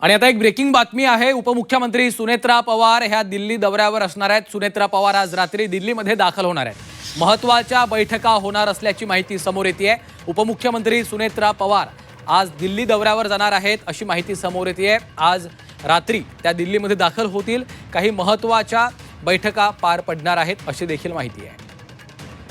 आणि आता एक ब्रेकिंग बातमी आहे। उपमुख्यमंत्री सुनेत्रा पवार ह्या दिल्ली दौऱ्यावर असणार आहेत। सुनेत्रा पवार आज रात्री दिल्लीमध्ये दाखल होणार आहेत। महत्त्वाच्या बैठका होणार असल्याची माहिती समोर येते आहे। उपमुख्यमंत्री सुनेत्रा पवार आज दिल्ली दौऱ्यावर जाणार आहेत अशी माहिती समोर येते आहे। आज रात्री त्या दिल्लीमध्ये दाखल होतील। काही महत्त्वाच्या बैठका पार पडणार आहेत अशी देखील माहिती आहे।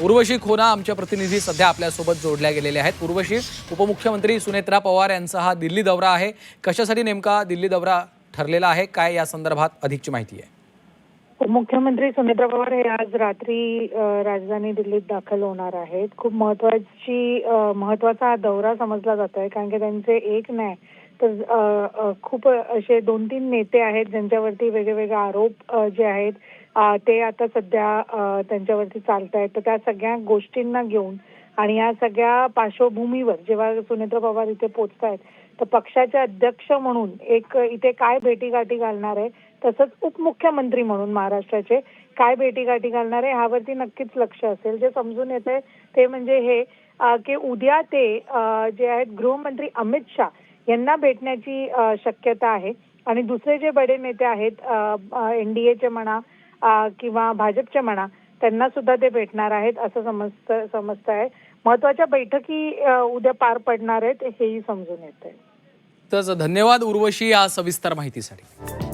उर्वशी खोना आमच्या प्रतिनिधी सध्या आपल्यासोबत जोडल्या गेलेले आहेत। उर्वशी, उपमुख्यमंत्री सुनेत्रा पवार यांचा हा दिल्ली दौरा आहे, कशासाठी नेमका दिल्ली दौरा ठरलेला आहे, काय या संदर्भात अधिकची माहिती आहे? उपमुख्यमंत्री सुनेत्रा पवार हे आज रात्री राजधानी दिल्लीत दाखल होणार आहेत। खूप महत्वाचा हा दौरा समजला जातोय, कारण की त्यांचे एक नाही तर खूप असे 2-3 नेते आहेत ज्यांच्यावरती वेगवेगळे आरोप जे आहेत ते आता सध्या त्यांच्यावरती चालतायत। तर त्या सगळ्या गोष्टींना घेऊन आणि या सगळ्या पार्श्वभूमीवर जेव्हा सुनेत्रा पवार इथे पोहोचतायत तर पक्षाचे अध्यक्ष म्हणून एक इथे काय भेटीगाठी घालणार आहे, तसंच उपमुख्यमंत्री म्हणून महाराष्ट्राचे काय भेटीगाठी घालणार आहे ह्यावरती नक्कीच लक्ष असेल। जे समजून येते ते म्हणजे हे की उद्या ते जे आहेत गृहमंत्री अमित शाह यांना भेटण्याची शक्यता आहे आणि दुसरे जे बडे नेते आहेत एनडीएचे म्हणा किंवा भाजपचे म्हणा त्यांना सुद्धा ते भेटणार आहेत असं समजत आहे। महत्त्वाच्या बैठकी उद्या पार पडणार आहेत हेही समजून येतंय। तर धन्यवाद उर्वशी या सविस्तर माहितीसाठी।